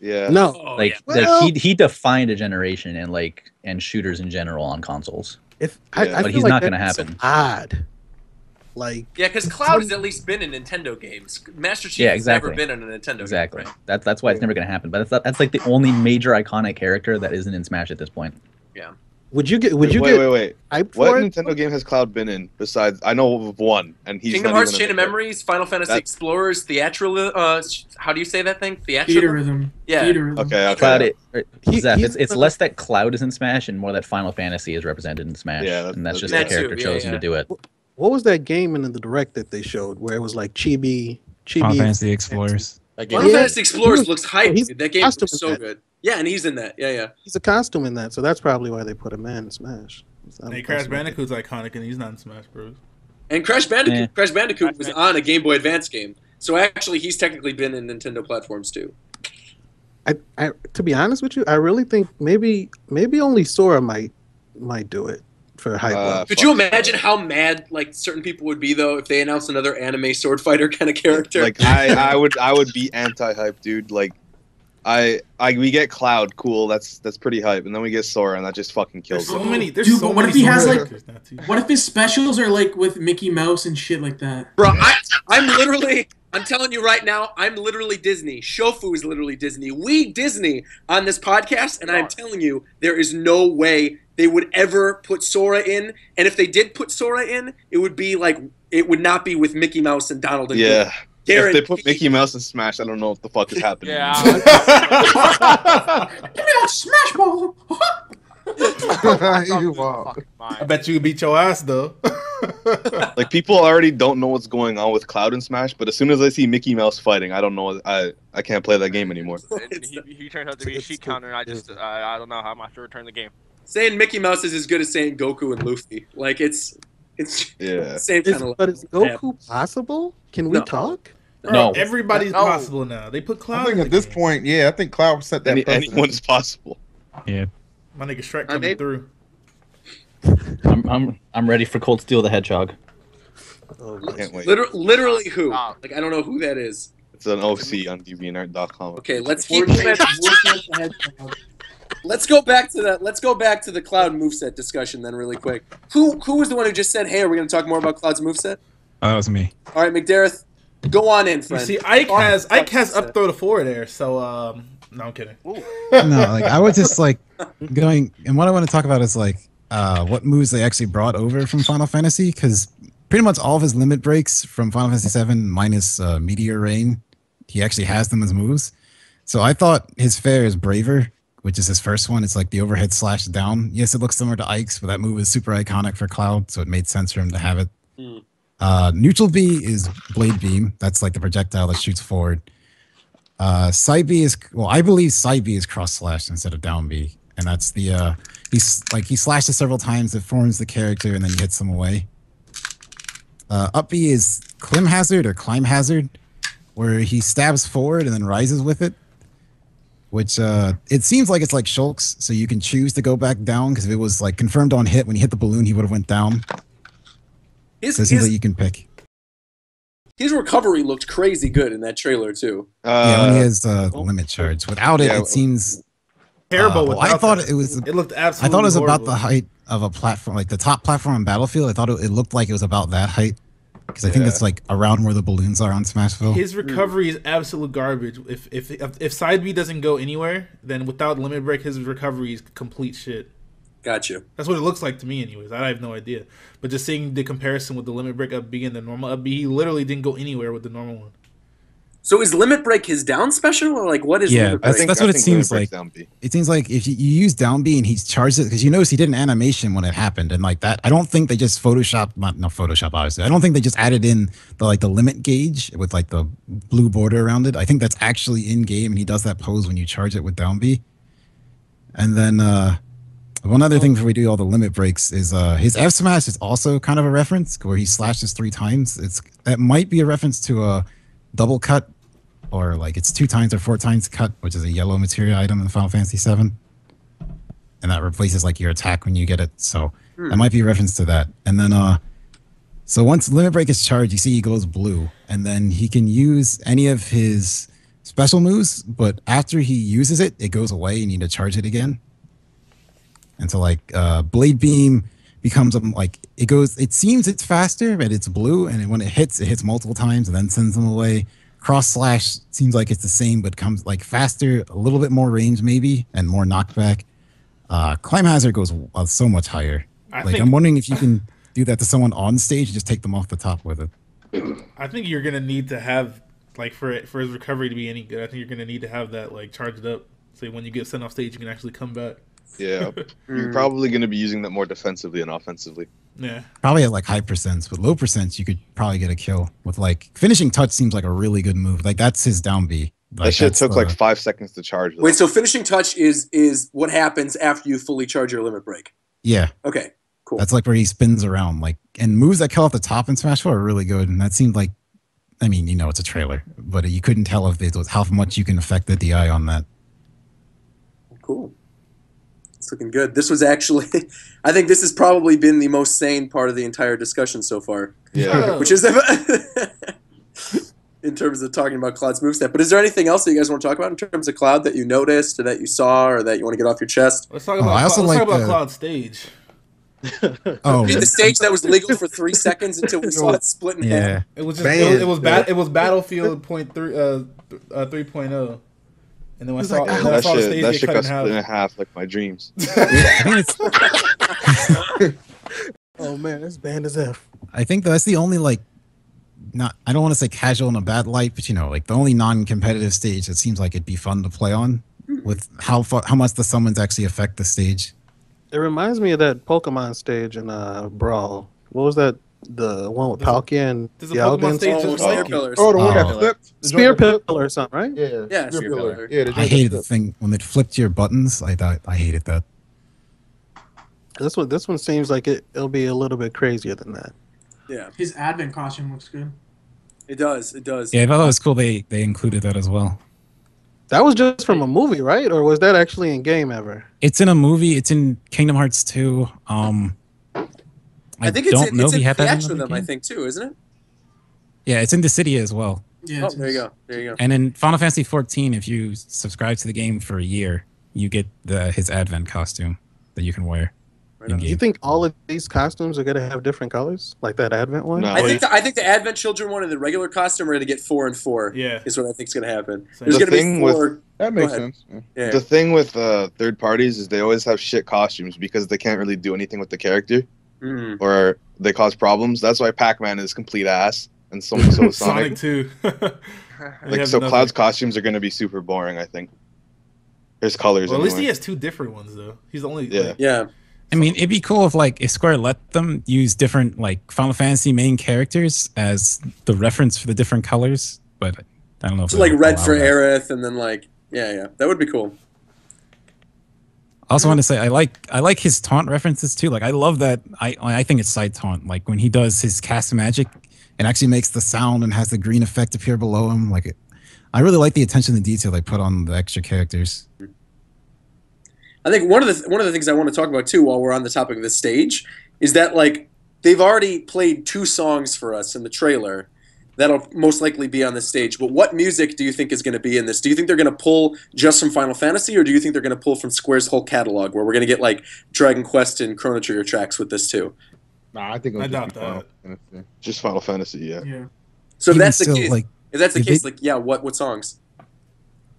Yeah. No, Oh, Like yeah. Well- he defined a generation and shooters in general on consoles. if Yeah. I But feel he's like not gonna that's happen. Odd. Like Yeah, because Cloud has at least been in Nintendo games. Master Chief Yeah, has never exactly. been in a Nintendo Exactly. game. Right? That's why it's never gonna happen. But that's like the only major iconic character that isn't in Smash at this point. would you get Wait. hyped What for it? Nintendo game has Cloud been in besides? I know of one, and he's Kingdom not Hearts even Chain in of it. Memories, Final Fantasy That- Explorers, Theatrical. How do you say that thing? Theatrical. Theaterism. Yeah. Theaterism. Okay. Cloud, He- Zeph, he's- it's less that Cloud is in Smash and more that Final Fantasy is represented in Smash, Yeah, and that's just that the too, character yeah, chosen yeah. to do it. What was that game in the direct that they showed where it was like Chibi? Final Fantasy Explorers. Final Yeah. Fantasy Explorers He was- looks hype. he's Dude. That game costume looks in so that. good. Yeah, and he's in that. Yeah. He's a costume in that, so that's probably why they put him in Smash. Hey, Crash Bandicoot's iconic, and he's not in Smash Bros. And Crash Bandicoot. Eh. Crash Bandicoot Crash was Bandicoot. on a Game Boy Advance game, so actually he's technically been in Nintendo platforms too. I to be honest with you, I really think maybe only Sora might do it for hype. level. Could you imagine how mad like certain people would be though if they announced another anime sword fighter kind of character? Like I would be anti-hype, dude. Like we get Cloud, cool. That's pretty hype, and then we get Sora, and that just fucking kills There's it. so many. There's Dude, so but what many if he has, Sora like- characters now, too. What if his specials are like with Mickey Mouse and shit like that? Bro, I'm telling you right now, I'm literally Disney. Shofu is literally Disney. We Disney on this podcast, and I'm telling you, there is no way they would ever put Sora in. And if they did put Sora in, it would be like it would not be with Mickey Mouse and Donald and Yeah. Goofy. If they Guaranteed. put Mickey Mouse in Smash, I don't know what the fuck is happening. Yeah. Give me that Smash Ball! You wild. I bet you beat your ass though. Like people already don't know what's going on with Cloud and Smash, but as soon as I see Mickey Mouse fighting, I don't know. I can't play that game anymore. He turns out to be a sheet counter, and I don't know how I'm going to return the game. Saying Mickey Mouse is as good as saying Goku and Luffy. Like it's Yeah. same kind of. But is Goku possible? Can we talk? No. Everybody's possible now. They put Cloud. I think in at the this game. point, yeah, I think Cloud set that precedent. Anyone's possible. Yeah. My nigga Shrek coming through. I'm ready for Cold Steel the Hedgehog. Oh, Can't wait. Literally who? Like I don't know who that is. It's an OC on DeviantArt.com. Okay, let's keep Let's go back to that. Let's go back to the Cloud moveset discussion then, really quick. Who was the one who just said, "Hey, are we going to talk more about Cloud's moveset?" Oh, that was me. All right, McDareth, go on in, You friend. see, Ike has up throw to 4 there. So no, I'm kidding. No, like I was just like going, and what I want to talk about is like what moves they actually brought over from Final Fantasy, because pretty much all of his limit breaks from Final Fantasy VII minus Meteor Rain, he actually has them as moves. So I thought his fair is Braver, which is his first one. It's like the overhead slash down. Yes, it looks similar to Ike's, but that move is super iconic for Cloud, so it made sense for him to have it. Neutral B is Blade Beam. That's like the projectile that shoots forward. Side B is, well, I believe side B is cross slash instead of down B, and that's the he slashes several times. It forms the character, and then he hits them away. Up B is Clem Hazard or Climb Hazard, where he stabs forward and then rises with it. Which it seems like it's like Shulk's, so you can choose to go back down, because if it was like confirmed on hit, when he hit the balloon, he would have went down. So it seems like you can pick. His recovery looked crazy good in that trailer too. Yeah, when he has limit charge. Without it, it seems terrible. Well, I thought it was. It looked absolutely. I thought it was horrible. about the height of a platform, like the top platform on Battlefield. I thought it looked like it was about that height, because I think it's like around where the balloons are on Smashville. His recovery is absolute garbage. If side B doesn't go anywhere, then without limit break, his recovery is complete shit. Gotcha. That's what it looks like to me, anyways. I have no idea. But just seeing the comparison with the limit break up B and the normal up B, he literally didn't go anywhere with the normal one. So is limit break his down special, or like what is? Yeah, limit break? that's what it seems like. It seems like if you use down B and he's charged it, because you notice he did an animation when it happened, and like that, I don't think they just Photoshop, not Photoshop obviously. I don't think they just added in the limit gauge with like the blue border around it. I think that's actually in game, and he does that pose when you charge it with down B. And then one other thing before we do all the limit breaks is his F smash is also kind of a reference where he slashes 3 times. That might be a reference to a double cut, or like it's 2 times or 4 times cut, which is a yellow materia item in Final Fantasy VII, and that replaces like your attack when you get it. So that might be a reference to that. And then so once limit break is charged, you see he goes blue, and then he can use any of his special moves, but after he uses it, it goes away and you need to charge it again. And so like Blade Beam becomes like it seems it's faster, but it's blue, and when it hits multiple times and then sends them away. Cross slash seems like it's the same, but comes like faster, a little bit more range maybe, and more knockback. Climb Hazard goes so much higher. I'm wondering if you can do that to someone on stage and just take them off the top with it. I think you're gonna need to have like for his recovery to be any good. I think you're gonna need to have that like charged up, so when you get sent off stage, you can actually come back. Yeah, you're probably going to be using that more defensively and offensively. Yeah, probably at like high percents, but low percents you could probably get a kill with like finishing touch. Seems like a really good move. Like that's his down B. Like, that shit took like 5 seconds to charge. Wait, so finishing touch is what happens after you fully charge your limit break? Yeah. Okay. Cool. That's like where he spins around, like, and moves that kill off the top in Smash 4 are really good. And that seemed like, I mean, you know, it's a trailer, but you couldn't tell if it was how much you can affect the DI on that. Cool. It's looking good. This was actually, I think this has probably been the most sane part of the entire discussion so far. Yeah. Which is in terms of talking about Cloud's moveset. But is there anything else that you guys want to talk about in terms of Cloud that you noticed or that you saw or that you want to get off your chest? Let's talk about, let's talk about Cloud's stage. The stage that was legal for 3 seconds until we saw it split in half. It was just it was Battlefield 3.0. And then when I saw the stage that get shit cut got split in half like my dreams. Oh man, that's banned as F. I think that's the only I don't want to say casual in a bad light, but you know, like the only non-competitive stage that seems like it'd be fun to play on with how much the summons actually affect the stage. It reminds me of that Pokemon stage in Brawl. What was that The one with Palkia and There's a Pokemon stage just Spear like it. Pillars. Oh, the one that Oh. flipped. Spear Pillar or something, right? Yeah. Yeah, Spear Spear Pillar. Pillar. Yeah, the I joint hated that the thing when it flipped your buttons. I hated that. This one seems like it'll be a little bit crazier than that. Yeah, His Advent costume looks good. it does. It does. Yeah, I thought it was cool. They included that as well. That was just from a movie, right? Or was that actually in game ever? It's in a movie. It's in Kingdom Hearts 2. I think it's in Theatre for them. I think too, isn't it? Yeah, it's in the city as well. Yeah. Oh, there you go. There you go. And in Final Fantasy 14, if you subscribe to the game for a year, you get his Advent costume that you can wear. Right on. Do you think all of these costumes are gonna have different colors, like that Advent one? No. I think the Advent Children one and the regular costume are going to get 4 and 4. Yeah. Is what I think is going to happen. Same. There's The going to thing be with- 4. That makes Go ahead. sense. Yeah. The thing with third parties is they always have shit costumes because they can't really do anything with the character Mm. or they cause problems. That's why Pac-Man is complete ass and so is Sonic Sonic. too. Like so, Cloud's costumes are going to be super boring. I think. There's colors. Well, at least anyway. he has 2 different ones though. He's the only. Yeah. Like, Yeah. I mean, it'd be cool if Square let them use different Final Fantasy main characters as the reference for the different colors, but I don't know if So like they'll red allow for that. Aerith, and then yeah, that would be cool. I also want to say I like his taunt references too. Like I love that. I think it's side taunt. Like when he does his cast magic, it actually makes the sound and has the green effect appear below him. I really like the attention to detail they put on the extra characters. I think one of the things I want to talk about too, while we're on the topic of the stage, is that they've already played 2 songs for us in the trailer that'll most likely be on the stage. But what music do you think is going to be in this? Do you think they're going to pull just from Final Fantasy, or do you think they're going to pull from Square's whole catalog, where we're going to get Dragon Quest and Chrono Trigger tracks with this too? Nah, I think I it'll doubt just be Final that. Fantasy. Just Final Fantasy. Yeah. Yeah. So if Even that's the still, case, they- what songs?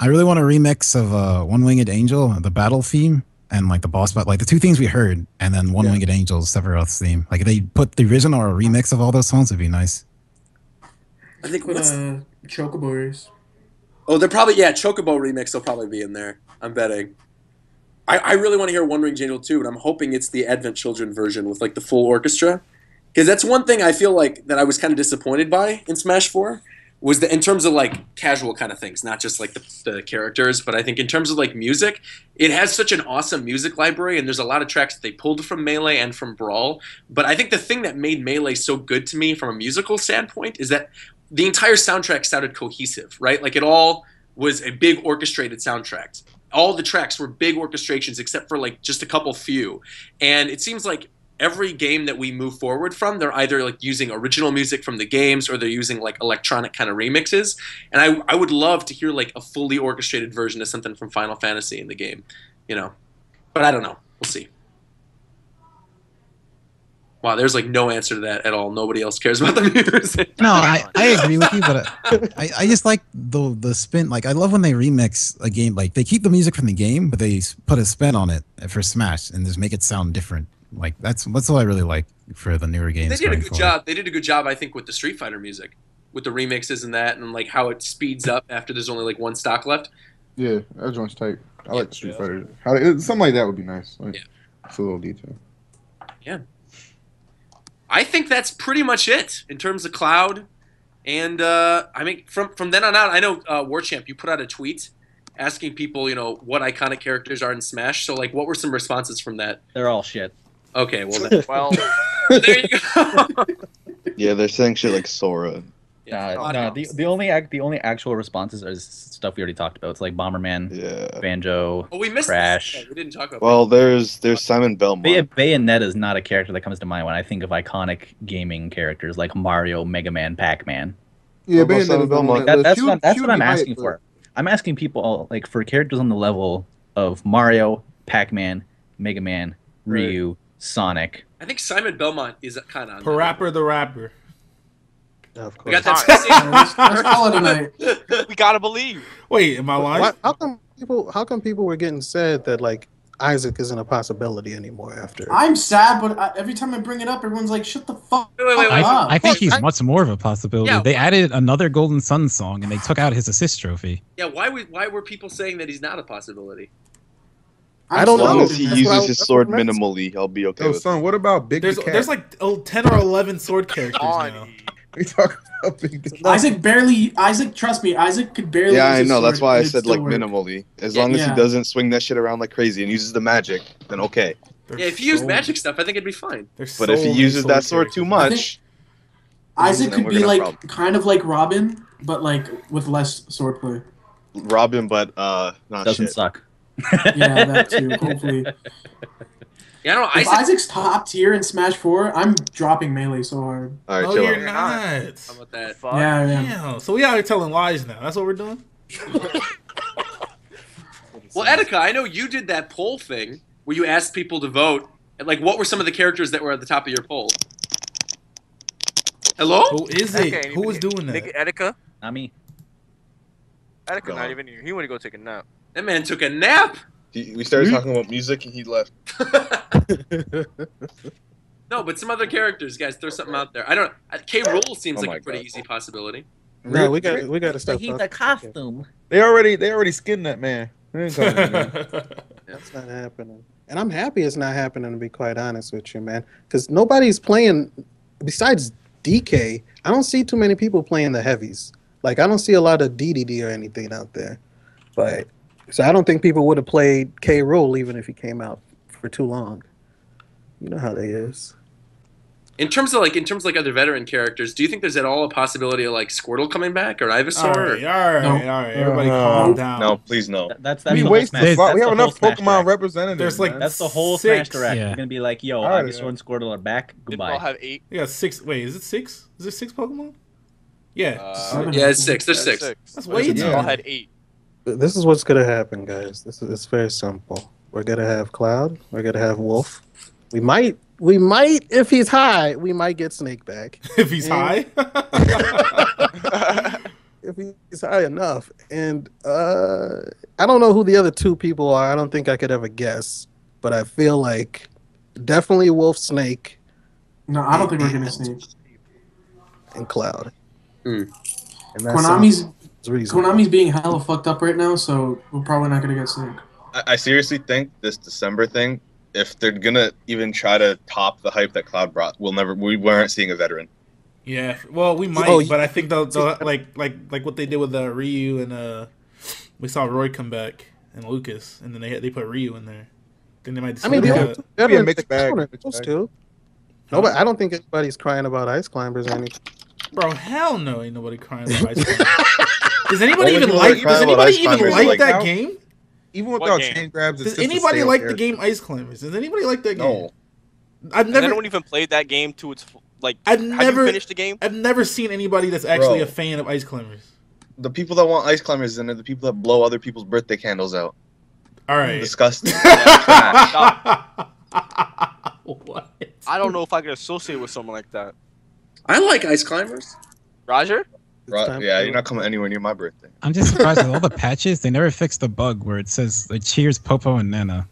I really want a remix of One Winged Angel, the battle theme, and the boss battle, the 2 things we heard, and then One Winged Angel's Sephiroth's theme. If they put the original or a remix of all those songs, it'd be nice. I think Put Chocobo Race. Oh, they're probably Chocobo remix will probably be in there. I'm betting. I really want to hear One Ring Angel too, but I'm hoping it's the Advent Children version with the full orchestra, because that's one thing I feel that I was kind of disappointed by in Smash 4 was that in terms of casual kind of things, not just the characters, but I think in terms of music, it has such an awesome music library, and there's a lot of tracks that they pulled from Melee and from Brawl. But I think the thing that made Melee so good to me from a musical standpoint is that the entire soundtrack sounded cohesive, right? It all was a big orchestrated soundtrack. All the tracks were big orchestrations except for just a couple few. And it seems like every game that we move forward from, they're either using original music from the games or they're using electronic kind of remixes. And I would love to hear a fully orchestrated version of something from Final Fantasy in the game, But I don't know. We'll see. Wow, there's no answer to that at all. Nobody else cares about the music. No, I agree with you, but I just like the spin. I love when they remix a game. They keep the music from the game, but they put a spin on it for Smash and just make it sound different. That's what I really like for the newer games. They did a good job. They did a good job, I think, with the Street Fighter music, with the remixes and that, and how it speeds up after there's only one stock left. Yeah, that joint's tight. I like the Street Fighter. Something like that would be nice. It's a little detail. Yeah. I think that's pretty much it in terms of Cloud. And, from then on out, I know, Warchamp, you put out a tweet asking people, what iconic characters are in Smash. So, what were some responses from that? They're all shit. Okay, well, then. Well, there you go. Yeah, they're saying shit like Sora. No, the only actual responses are stuff we already talked about. It's Bomberman, Yeah. Banjo, Oh, we missed Crash. that. We didn't talk about Well, there's Simon Belmont. Bayonetta is not a character that comes to mind when I think of iconic gaming characters like Mario, Mega Man, Pac-Man. Yeah, What about Bayonetta's Simon the one Belmont? That's she what I'm would be asking hype, for. I'm asking people for characters on the level of Mario, Pac-Man, Mega Man, Ryu, Sonic. I think Simon Belmont is kind of on Parappa the Rapper. Of We course. got that. Let's call it a night. we gotta believe. Wait, am I lying? Why, how come people were getting sad that Isaac isn't a possibility anymore after? I'm sad, but every time I bring it up, everyone's like, "Shut the fuck Wait. up." I think he's much more of a possibility. Yeah. They added another Golden Sun song and they took out his assist trophy. Yeah, why were people saying that he's not a possibility? I don't As long know. as he That's what I- uses his that's sword what I'm asking. minimally, I'll be okay Yo, with son, what about Big the Cat? There's like 10 or 11 sword characters now. We talking about Big the Cat. Isaac, trust me, Isaac could barely. Yeah, use I his know. That's sword, why I and it'd said still like work. minimally. As long as he Yeah. doesn't swing that shit around like crazy and uses the magic, then okay. Yeah, if you use magic stuff, I think it'd be fine. But if he uses that sword too much, Isaac then could we're be gonna have like kind of like Robin, but like with less swordplay. Robin, but not Doesn't shit. suck. Yeah, that too. Hopefully. Yeah, I don't know. If Isaac's top tier in Smash 4, I'm dropping melee so hard. All right, Oh, chill you're out. not. How about that? Yeah, yeah. Damn. So we out here telling lies now. That's what we're doing? Well, Etika, I know you did that poll thing where you asked people to vote. And, like, what were some of the characters that were at the top of your poll? Hello? Who is it? Who was doing that? Etika? Not me. Etika not even here. He went to go take a nap. That man took a nap. We started talking about music and he left. No, but some other characters, guys. Throw something out there. I don't. K. Rool seems Oh like my a pretty God. easy possibility. No, we got to stop. He's talking. a costume. They already skinned that man. They ain't coming again. That's not happening. And I'm happy it's not happening, to be quite honest with you, man. Because nobody's playing, besides DK, I don't see too many people playing the heavies. Like, I don't see a lot of DDD or anything out there. But, so I don't think people would have played K. Rool even if he came out for too long. You know how they is. In terms of other veteran characters, do you think there's at all a possibility of like Squirtle coming back or Ivysaur? All right. Everybody calm down. No, please no. That's We the whole wasted Smash. a lot. That's We have the enough whole Smash Pokemon Direct. representatives. There's like man. That's the whole Six. Smash Direct. Yeah. You're gonna be like, yo, Alright, Ivysaur and Squirtle are back. Didn't all Goodbye. have 8? We got 6. Wait, is it 6? Is there 6 Pokemon? Yeah. Yeah, it's 6. There's 6. That's way They too all many. had 8. This is what's going to happen, guys. It's very simple. We're going to have Cloud. We're going to have Wolf. We might, if he's high, we might get Snake back. If he's high. If he's high enough. And I don't know who the other two people are. I don't think I could ever guess. But I feel like definitely Wolf, Snake, No, I don't think we're gonna see. and Cloud. Mm. And that's Konami's being hella fucked up right now, so we're probably not gonna get Snake. I seriously think this December thing, if they're gonna even try to top the hype that Cloud brought, we weren't seeing a veteran. Yeah, well, we might, but I think they'll like what they did with Ryu and we saw Roy come back and Lucas, and then they put Ryu in there. Then they might. I mean, That'd be a mixed bag. Those two. Nobody, I don't think anybody's crying about Ice Climbers or anything. Bro, hell no, ain't nobody crying about Ice Climbers. Does anybody even people like? that Does cry about anybody Ice even Climbers, like like, that how- game? Even What without game? chain grabs, it's Does just a anybody stale like the character. game Ice Climbers? Does anybody like that game? No. I've And never. anyone even played that game to its like. I've have never you finished the game? I've never seen anybody that's actually Bro. a fan of Ice Climbers. The people that want ice climbers in are the people that blow other people's birthday candles out. All right. Disgusting. What? I don't know if I could associate with someone like that. I like Ice Climbers. Roger? Right, yeah, you're not coming anywhere near my birthday. I'm just surprised with all the patches. They never fixed the bug where it says like Cheers, Popo, and Nana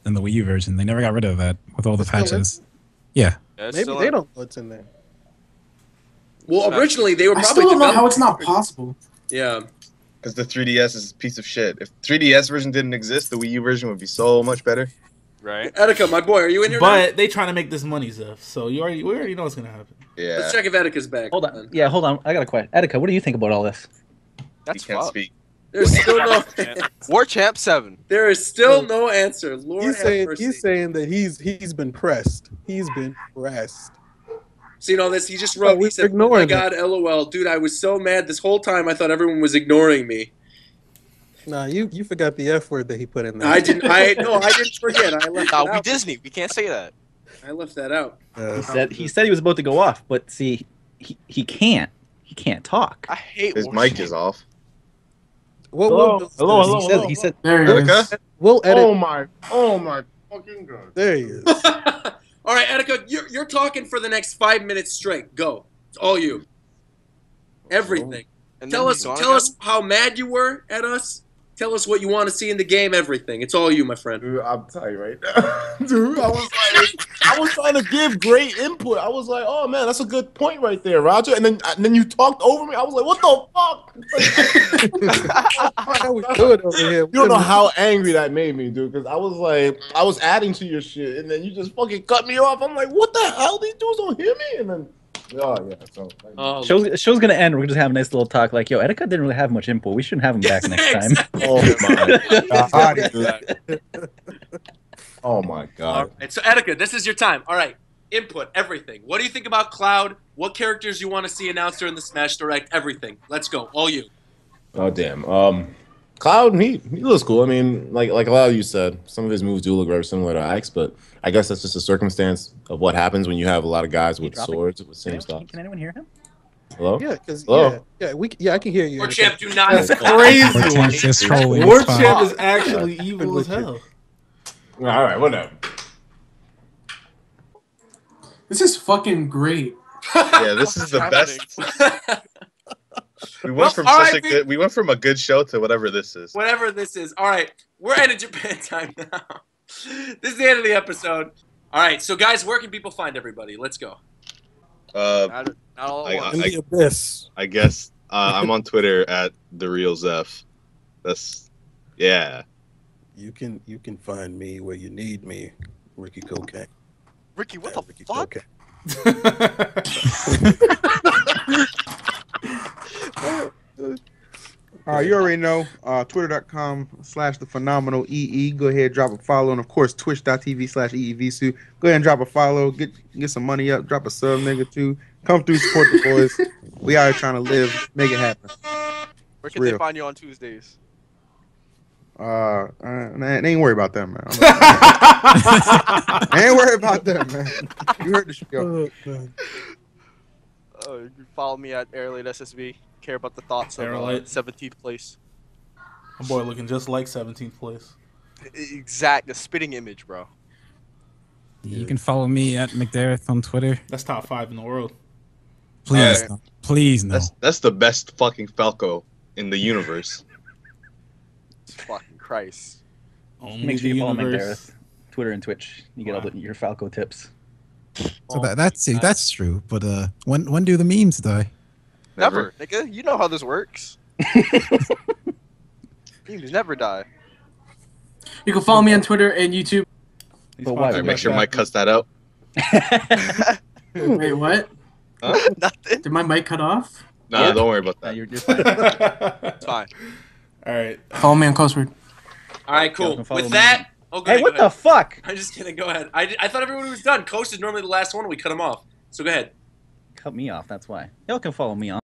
in the Wii U version. They never got rid of that with all the It's still in? patches. Yeah. Yeah, it's Maybe still they in. don't know what's in there. Well, originally they were I probably still don't know developed- how it's not possible. Yeah. Because the 3DS is a piece of shit. If 3DS version didn't exist, the Wii U version would be so much better. Right? Etika, my boy, are you in here now? But they trying to make this money, Zeph. So we already know what's gonna happen. Yeah, Let's check if Etika's back. Hold on. Yeah, hold on. I got a question. Etika, what do you think about all this? he That's can't fucked. speak. There's still no. War Champ 7. There is still no answer. Lord He's have saying mercy. he's saying that he's been pressed. He's been pressed. Seen all this? He just wrote. we're He said, "Oh my ignoring God, LOL, dude, I was so mad this whole time. I thought everyone was ignoring me. Nah, you forgot the F word that he put in there. I didn't. I didn't forget. I left Nah, that we out. Disney. We can't say that. I left that out. He said he was about to go off, but see, he can't. He can't talk. I hate His War mic Champ. is off. Hello. He said There he is. Etika? We'll edit. Oh my fucking god. There he is. All right, Etika, you're talking for the next 5 minutes straight. Go. It's all you. Everything. And Tell then us he's gone tell again? us how mad you were at us. Tell us what you want to see in the game. Everything. It's all you, my friend. Dude, I'm telling you right now. Dude, I was trying to give great input. I was like, oh man, that's a good point right there, Roger. And then you talked over me. I was like, what the fuck? How we do it over here? You don't know how angry that made me, dude. Because I was like, I was adding to your shit, and then you just fucking cut me off. I'm like, what the hell? These dudes don't hear me. And then, oh yeah. So Show's gonna end. We're gonna just have a nice little talk. Like, yo, Etika didn't really have much info. We shouldn't have him back next time. oh my god. Oh my god. All right, so Etika, this is your time. All right, input, everything. What do you think about Cloud? What characters you want to see announced during the Smash Direct? Everything. Let's go, all you. Oh damn. Cloud, he looks cool. I mean, like a lot of you said, some of his moves do look very similar to Ike's, but I guess that's just a circumstance of what happens when you have a lot of guys with swords with the same stuff. Can anyone hear him? Hello? Yeah, because Hello? I can hear you. War Champ, do not. That's crazy. Warchamp's just trolling. War It's fine. Champ is actually evil as hell. All right, whatever. This is fucking great. Yeah, this is the best. We went from we went from a good show to whatever this is. Whatever this is. All right, we're in Japan time now. This is the end of the episode. All right, so guys, where can people find everybody? Let's go. Not all at once. In the abyss. I guess I'm on Twitter at @TheRealZeph. That's yeah. You can find me where you need me, Ricky Cocaine. Ricky, what the fuck? You already know. Twitter.com/thephenomenal.ee. Go ahead, drop a follow, and of course Twitch.tv/EEVSU. Go ahead and drop a follow. Get some money up. Drop a sub, nigga, too. Come through, support the boys. We out here trying to live, make it happen. Where can they find you on Tuesdays? Ain't worry about that, man. Ain't worry about that, man. You heard the show. You can follow me at AirlightSSV. Care about the thoughts of Airlight. 17th place. My boy looking just like 17th place. Exact, the spitting image, bro. You can follow me at McDareth on Twitter. That's top 5 in the world. Please, Alright. no. Please, no. That's the best fucking Falco in the universe. Fucking Christ. Only Make sure the you follow universe. McDareth. Twitter and Twitch. You get all your Falco tips. So that's true. But when do the memes die? Never, nigga. You know how this works. Memes never die. You can follow me on Twitter and YouTube. But why? Make sure Mike cuts that out. Wait, what? Huh? Nothing. Did my mic cut off? Nah, don't worry about Nah, that. you're fine. It's fine. All right. Follow me on Cosword. All right, You cool. can follow With me. that, oh, go Hey, ahead, what go the ahead. fuck? I'm just kidding. Go ahead. I thought everyone was done. Coast is normally the last one. We cut him off. So go ahead. Cut me off, that's why. Y'all can follow me on